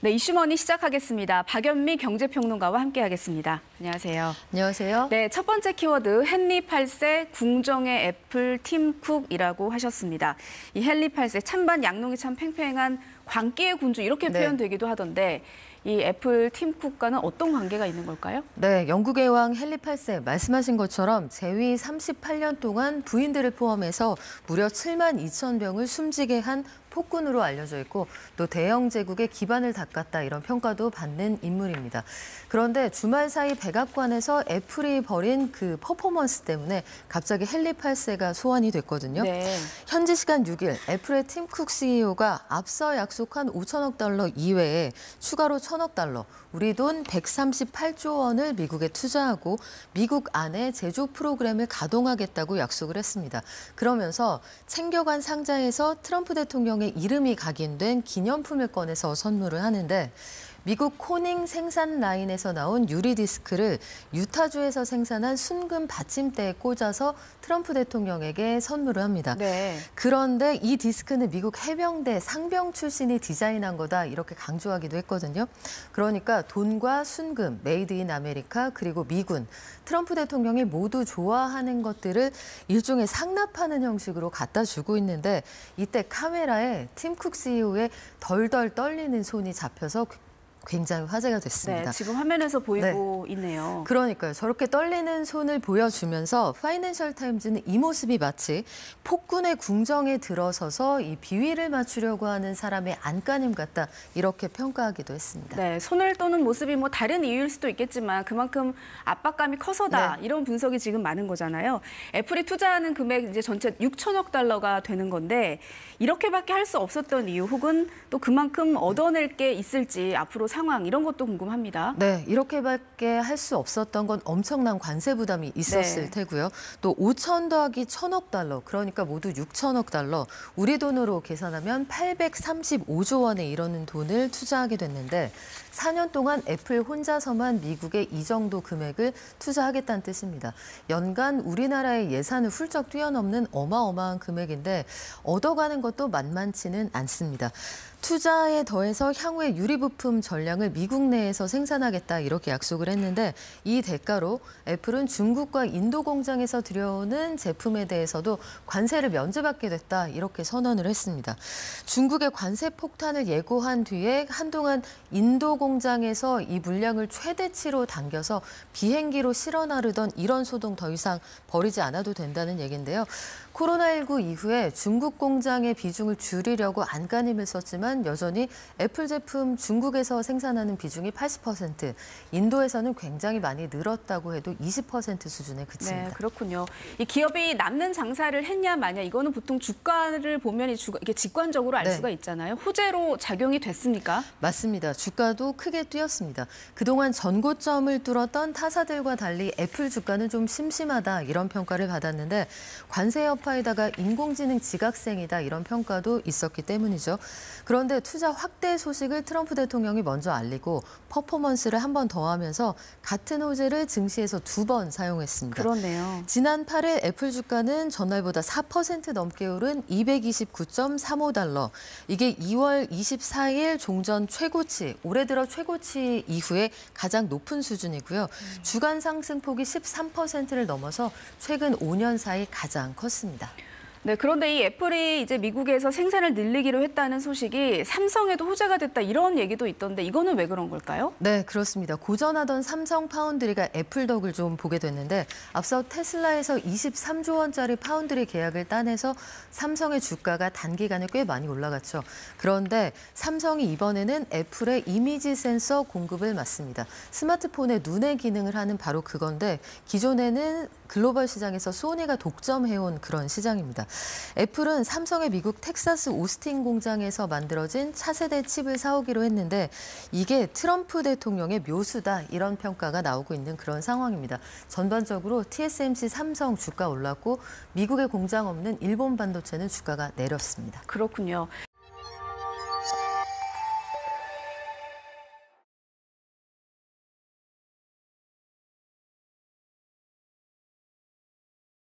네, 이슈머니 시작하겠습니다. 박연미 경제평론가와 함께하겠습니다. 안녕하세요. 안녕하세요. 네, 첫 번째 키워드 헨리 8세 궁정의 애플 팀 쿡이라고 하셨습니다. 이 헨리 8세 찬반 양론이 참 팽팽한 광기의 군주 이렇게 표현되기도 하던데 이 애플 팀 쿡과는 어떤 관계가 있는 걸까요? 네, 영국의 왕 헨리 8세 말씀하신 것처럼 재위 38년 동안 부인들을 포함해서 무려 7만 2천 명을 숨지게 한 폭군으로 알려져 있고 또 대영 제국의 기반을 닦았다 이런 평가도 받는 인물입니다. 그런데 주말 사이 백악관에서 애플이 벌인 그 퍼포먼스 때문에 갑자기 헨리 8세가 소환이 됐거든요. 네. 현지 시간 6일 애플의 팀 쿡 CEO가 앞서 약속한 5천억 달러 이외에 추가로 1천억 달러, 우리 돈 138조 원을 미국에 투자하고 미국 안에 제조 프로그램을 가동하겠다고 약속을 했습니다. 그러면서 챙겨간 상자에서 트럼프 대통령의 이름이 각인된 기념품을 꺼내서 선물을 하는데 미국 코닝 생산 라인에서 나온 유리 디스크를 유타주에서 생산한 순금 받침대에 꽂아서 트럼프 대통령에게 선물을 합니다. 네. 그런데 이 디스크는 미국 해병대 상병 출신이 디자인한 거다 이렇게 강조하기도 했거든요. 그러니까 돈과 순금, 메이드 인 아메리카 그리고 미군, 트럼프 대통령이 모두 좋아하는 것들을 일종의 상납하는 형식으로 갖다 주고 있는데 이때 카메라에 팀 쿡 CEO의 덜덜 떨리는 손이 잡혀서 굉장히 화제가 됐습니다. 네, 지금 화면에서 보이고 있네요. 그러니까요. 저렇게 떨리는 손을 보여주면서 파이낸셜 타임즈는 이 모습이 마치 폭군의 궁정에 들어서서 이 비위를 맞추려고 하는 사람의 안간힘 같다 이렇게 평가하기도 했습니다. 네, 손을 떠는 모습이 뭐 다른 이유일 수도 있겠지만 그만큼 압박감이 커서다 이런 분석이 지금 많은 거잖아요. 애플이 투자하는 금액 이제 전체 6천억 달러가 되는 건데 이렇게밖에 할 수 없었던 이유 혹은 또 그만큼 얻어낼 게 있을지 앞으로 상황 이런 것도 궁금합니다. 네, 이렇게밖에 할 수 없었던 건 엄청난 관세 부담이 있었을 테고요. 또 5천 더하기 1천억 달러, 그러니까 모두 6천억 달러, 우리 돈으로 계산하면 835조 원에 이르는 돈을 투자하게 됐는데 4년 동안 애플 혼자서만 미국에 이 정도 금액을 투자하겠다는 뜻입니다. 연간 우리나라의 예산을 훌쩍 뛰어넘는 어마어마한 금액인데 얻어가는 것도 만만치는 않습니다. 투자에 더해서 향후에 유리부품 전량을 미국 내에서 생산하겠다 이렇게 약속을 했는데 이 대가로 애플은 중국과 인도 공장에서 들여오는 제품에 대해서도 관세를 면제받게 됐다 이렇게 선언을 했습니다. 중국의 관세 폭탄을 예고한 뒤에 한동안 인도 공장에서 이 물량을 최대치로 당겨서 비행기로 실어 나르던 이런 소동 더 이상 벌이지 않아도 된다는 얘기인데요. 코로나19 이후에 중국 공장의 비중을 줄이려고 안간힘을 썼지만 여전히 애플 제품 중국에서 생산하는 비중이 80%, 인도에서는 굉장히 많이 늘었다고 해도 20% 수준에 그칩니다. 네, 그렇군요. 이 기업이 남는 장사를 했냐 마냐 이거는 보통 주가를 보면 이게 직관적으로 알 수가 있잖아요. 호재로 작용이 됐습니까? 맞습니다. 주가도 크게 뛰었습니다. 그동안 전고점을 뚫었던 타사들과 달리 애플 주가는 좀 심심하다 이런 평가를 받았는데 관세 여파에다가 인공지능 지각생이다 이런 평가도 있었기 때문이죠. 그런데 투자 확대 소식을 트럼프 대통령이 먼저 알리고 퍼포먼스를 한 번 더 하면서 같은 호재를 증시에서 2번 사용했습니다. 그렇네요. 지난 8일 애플 주가는 전날보다 4% 넘게 오른 229.35달러. 이게 2월 24일 종전 최고치, 올해 들어 최고치 이후에 가장 높은 수준이고요. 주간 상승폭이 13%를 넘어서 최근 5년 사이 가장 컸습니다. 네, 그런데 이 애플이 이제 미국에서 생산을 늘리기로 했다는 소식이 삼성에도 호재가 됐다 이런 얘기도 있던데 이거는 왜 그런 걸까요? 네, 그렇습니다. 고전하던 삼성 파운드리가 애플 덕을 좀 보게 됐는데 앞서 테슬라에서 23조 원짜리 파운드리 계약을 따내서 삼성의 주가가 단기간에 꽤 많이 올라갔죠. 그런데 삼성이 이번에는 애플의 이미지 센서 공급을 맡습니다. 스마트폰의 눈의 기능을 하는 바로 그건데 기존에는 글로벌 시장에서 소니가 독점해온 그런 시장입니다. 애플은 삼성의 미국 텍사스 오스틴 공장에서 만들어진 차세대 칩을 사오기로 했는데 이게 트럼프 대통령의 묘수다 이런 평가가 나오고 있는 그런 상황입니다. 전반적으로 TSMC 삼성 주가 올랐고 미국에 공장 없는 일본 반도체는 주가가 내렸습니다. 그렇군요.